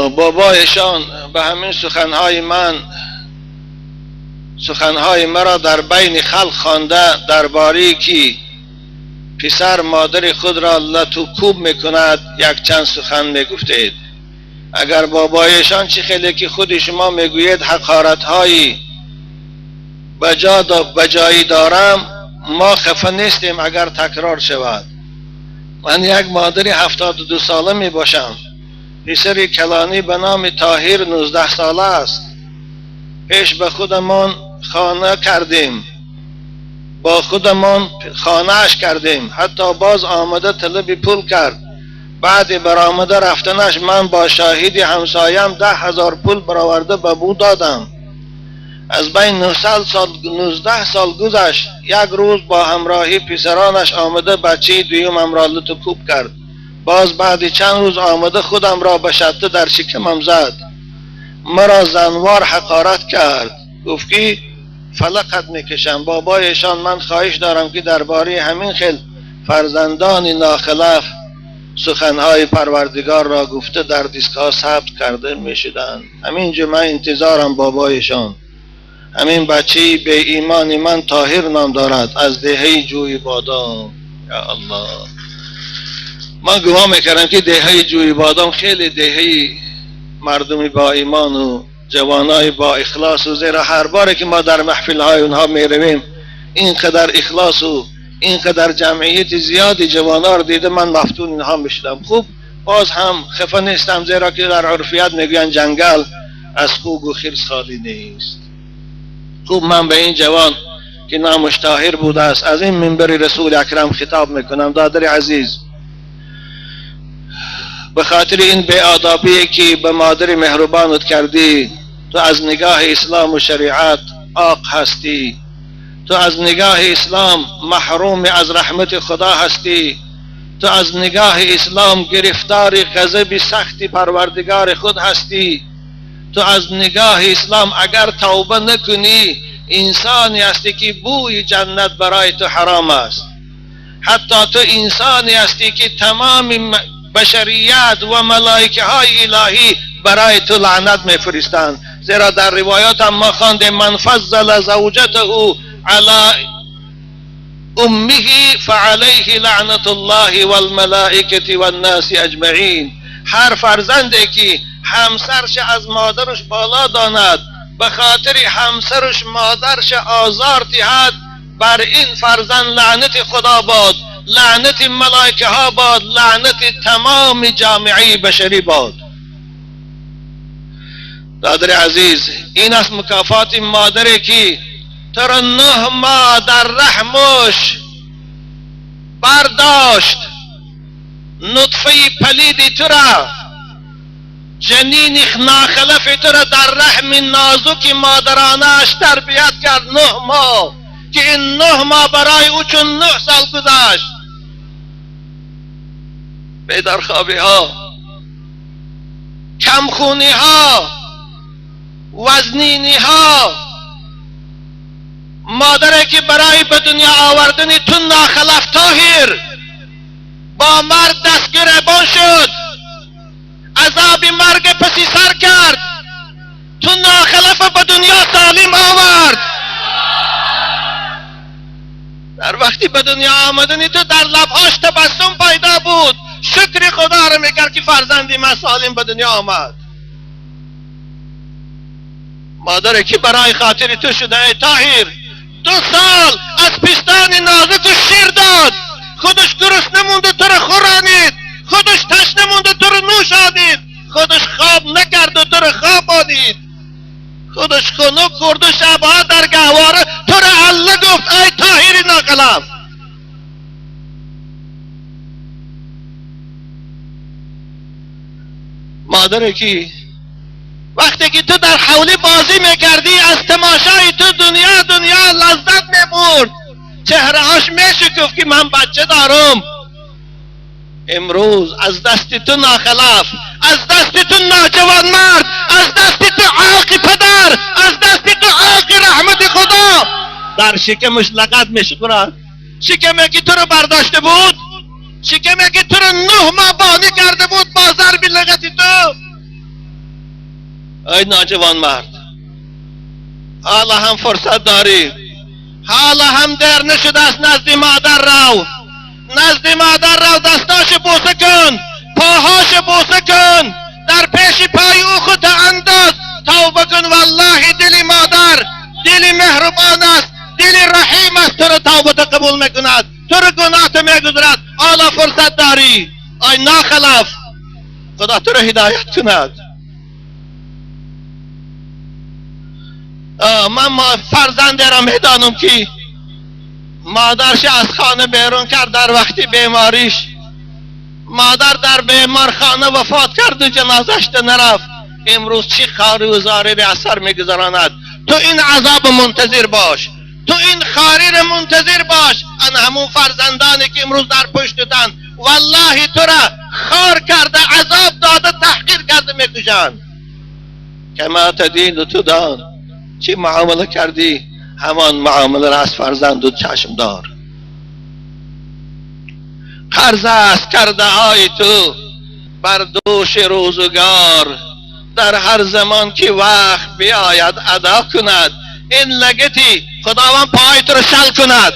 بابایشان به همین سخنهای مرا در بین خلق خوانده درباره که پسر مادر خود را لطوکوب میکند یک چند سخن میگفتید. اگر بابایشان چه خیلی که خود شما میگویید حقارت‌هایی بجایی دارم، ما خفه نیستیم اگر تکرار شود. من یک مادر 72 ساله می باشم. پسر کلانی به نام طاهر 19 ساله است. پیش به خودمان خانه کردیم، با خودمان خانه اش کردیم. حتی باز آمده طلب پول کرد. بعد برآمده رفتنش من با شاهد همسایم 10,000 پول برآورده به بو دادم. از بین 19 سال گذشت. یک روز با همراهی پسرانش آمده بچه دویمم را لطوکوب کرد. باز بعد چند روز آمده خودم را به شدت در شکمم زد. مرا زنوار حقارت کرد. گفت که فلقت میکشم. بابایشان من خواهش دارم که درباره همین خیل فرزندان ناخلف سخنهای پروردگار را گفته در دیسک‌ها ثبت کرده میشدند. همین جمعه انتظارم بابایشان. همین بچه به ایمان من طاهر نام دارد، از دهه جوی بادام. یا الله، من گمان میکردم که دهه جوی بادام خیلی دهه مردمی با ایمان و جوانای با اخلاص و زیرا هر باره که ما در محفل های اونها میرویم اینقدر اخلاص و اینقدر جمعیت زیادی جوانا رو دیده من مفتون اینها میشدم. خوب باز هم خفه نیستم، زیرا که در عرفیت میگوین جنگل از خوگ و خرس خالی نیست. خوب من به این جوان که نامش طاهر بوده است از این منبر رسول اکرم خطاب میکنم. دادر عزیز، به خاطر این بی‌آدابی که به مادر مهربانت کردی، تو از نگاه اسلام و شریعت عاق هستی. تو از نگاه اسلام محروم از رحمت خدا هستی. تو از نگاه اسلام گرفتار غضب سخت پروردگار خود هستی. تو از نگاه اسلام اگر توبه نکنی انسانی هستی که بوی جنت برای تو حرام است. حتی تو انسانی هستی که تمام بشریت و ملائکه های الهی برای تو لعنت میفرستند. زیرا در روایات هم ما خواندیم من فضل زوجته علی امه فعلیه لعنت الله والملائکه والناس اجمعین. هر فرزندی که همسرش از مادرش بالا داند، به خاطر همسرش مادرش آزار دهد، بر این فرزند لعنت خدا باد، لعنت ملائکه ها باد، لعنت تمام جامعه بشری باد. دادر عزیز، این است مکافات مادری که تو را 9 ماه در رحمش برداشت، نطفه پلید تو را، جنین ناخلف تو را در رحم نازک مادرانش تربیت کرد 9 ماه، که این 9 ماه برای او چون 9 سال گذشت. بیدارخوابی ها، کمخونی ها، وزنینی ها، مادری که برای به دنیا آوردن تو ناخلف طاهر با مرد دستگیربان شد، عذاب مرگ پسی سر کرد، تو ناخلف به دنیا سالم آورد. در وقتی به دنیا آمدنی تو در لبهاش تبسم پیدا بود، شکر خدا رو میکرد که فرزندی من سالم به دنیا آمد. مادری که برای خاطر تو شده ای طاهر 2 سال از پستان نازک تو شیر داد، خودش گرسنه مونده تو رو خورانید، خودش تشنه مونده تو رو نوشانید، خودش خواب نکرد و تو رو خوابانید، خودش خنک کرد و شبها در گهواره تو رو الله گفت ای طاهر ناخلف. مادری که وقتی که تو در حولی بازی میکردی از تماشای تو دنیا لذت میبرد، چهره هاش میشکفت که من بچه دارم. امروز از دست تو ناخلف، از دست تو ناجوان مرد، از دست تو عاق پدر، از دست تو عاق رحمت خدا در شکمش لغت میشکند. شکمی که تو رو برداشته بود، شکمی که تو رو 9 ماه بانی کرده بود با ضرب لغت تو، ای ناجوان مرد، حالا هم فرصت داری، حالا هم در نشده است. نزد مادر رو، نزد مادر رو، دستاش بوسه کن، پاهاش بوسه کن، در پیش پای او خود انداز، توبه کن. والله دل مادر دل مهربان است، دل رحیم است، تو رو توبه قبول میکند، تو رو گناه میگذرد. حالا فرصت داری. ای ناخلف، خدا تو رو هدایت کند. من فرزند را میدانم که مادرش از خانه بیرون کرد در وقتی بیماریش. مادر در بیمارخانه وفات کرد و جنازش نرفت. امروز چی خاری و زاری را اثر میگذراند. تو این عذاب منتظر باش، تو این خاری را منتظر باش. ان همون فرزندانی که امروز در پشتتن والله تو را خار کرده، عذاب داده، تحقیر کرده میکشند. کما تدین تو دان، چی معامله کردی همان معامله را از فرزند و چشم دار. قرض است کرده های تو بر دوش روزگار، در هر زمان که وقت بیاید ادا کند. این لگتی خداوند پای تو را شل کند،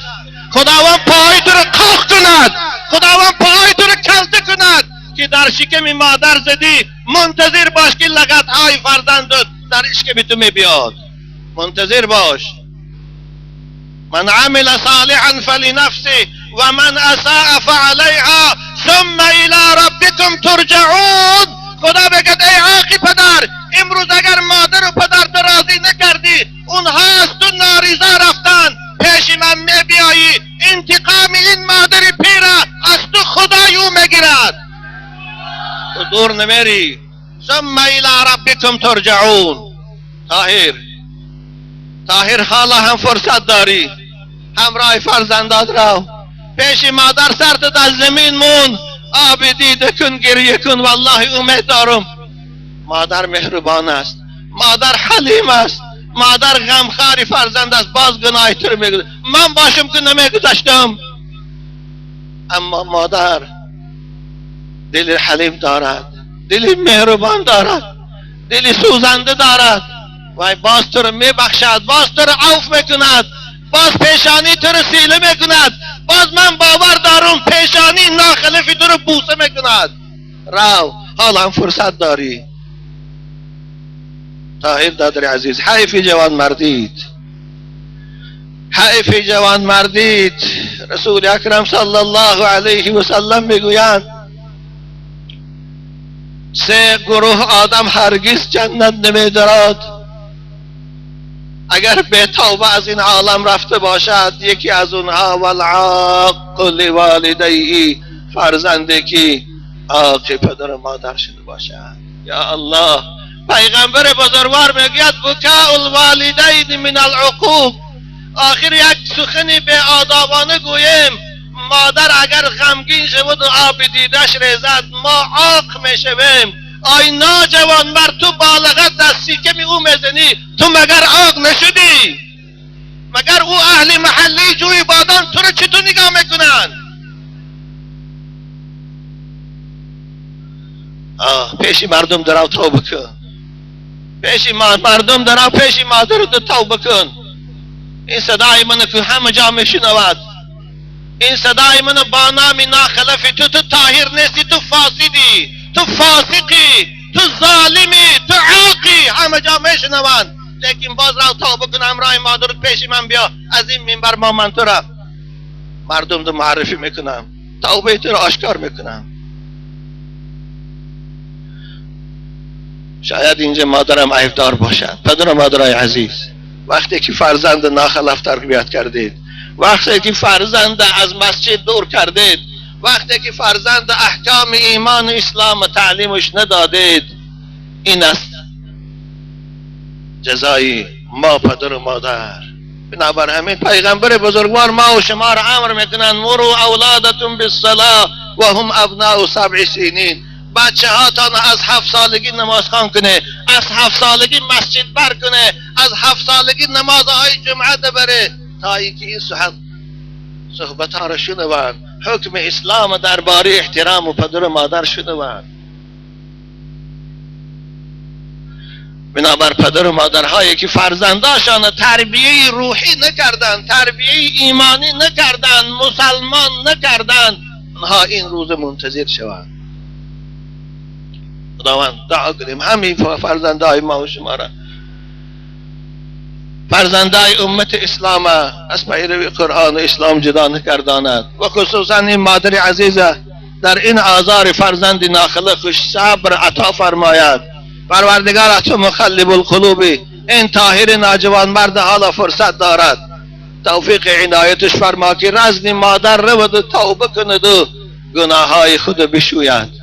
خداوند پای تو را کاخ کند، خداوند پای تو را کلته کند که در شکم مادر زدی. منتظر باش که لگت های فرزندت در شکم تو می بیاد. منتظر باش. من عمل صالحا فلنفسه و من اساء فعليها ثم الى ربكم ترجعون. خدا بگد ای عاقی پدر، امروز اگر مادر و پدر تو راضی نکردی، اونها از تو ناریضا رفتن، پیش من می بیایی، انتقام این مادر پیرا از تو خدای او میگیرد. تو دور نمیری. ثم الى ربكم ترجعون. طاهر حالا هم فرصت داری. همراه فرزندات رو پیش مادر سرت از زمین مون، آب دیده کن، گریه کن. والله امید دارم مادر مهربان است، مادر حلیم است، مادر غمخوار فرزند است. باز گناه تو رو میگذارد. من باشم که نمیگذاشتم، اما مادر دل حلیم دارد، دل مهربان دارد، دل سوزنده دارد. وای باز تو رو میبخشد، باز تو رو عفو میکند، باز پیشانی تو رو سیله میکند. باز من باور دارم پیشانی ناخلفی تو رو بوسه میکند. رو حالا هم فرصت داری. طاهر دادر عزیز، حیفی جوان مردید، حیفی جوان مردید. رسول اکرم صلی الله علیه و سلم میگویند 3 گروه آدم هرگز جنت نمیدارد اگر به توبه از این عالم رفته باشد. یکی از اونها والعاق لوالدیه، فرزندی که عاق پدر و مادر شده باشد. یا الله، پیغمبر بزرگوار میگوید بکاء الوالدین من العقوق. آخر یک سخنی به آدابانه گویم، مادر اگر غمگین شود و آب دیدش ریزد، ما عاق میشویم. آی ناجوان مرد، تو بالغت در سیکم او میزنی، تو مگر عاق نشدی؟ مگر او اهل محلی جوی بادان تو رو چطور نگاه میکنن؟ پیش مردم درو توبه کن، پیش مردم درو پیش مادر تو توبه کن. این صدای من که همه جا میشنود، این صدای من با نام ناخلفی. تو طاهر نیستی، تو فاسدی، تو فاسقی، تو ظالمی، تو عاقی، همه جا میشنوند. لیکن باز رو توبه کن، همراه مادرت پیش من بیا، از این منبر من تو را مردم رو معرفی میکنم، توبه تو را آشکار میکنم. شاید اینجا مادرم عیبدار باشد. پدر و مادرای عزیز، وقتی که فرزند ناخلف تربیت کردید، وقتی که فرزند از مسجد دور کردید، وقتی که فرزند احکام ایمان و اسلام تعلیمش ندادید، این است جزای ما پدر و مادر. بنابر همین پیغمبر بزرگوار ما و شما را امر میکنن مروا اولادتون بالصلاة و هم ابناء 7 سنین. بچه هاتان از 7 سالگی نماز خوان کنه، از 7 سالگی مسجد بر کنه، از 7 سالگی نمازهای جمعه بره، تا اینکه این صحبت ها را شنوند، حکم اسلام درباره احترام و پدر و مادر شنوند. بنابر پدر و مادرهایی که فرزنداشان تربیه روحی نکردن، تربیه ایمانی نکردن، مسلمان نکردن، اونها این روز منتظر شوند. خداوند دعا کنیم همین فرزندای ما و شما را، فرزندای امت اسلام از پیروی قرآن و اسلام جدا نکرداند و خصوصا این مادر عزیزه در این آزار فرزند ناخلقش صبر عطا فرماید. پروردگار تو مقلب القلوبی، این طاهر ناجوان مرد حالا فرصت دارد، توفیق عنایتش فرما که رزن مادر رود و توبه کند و گناههای خود بشوید.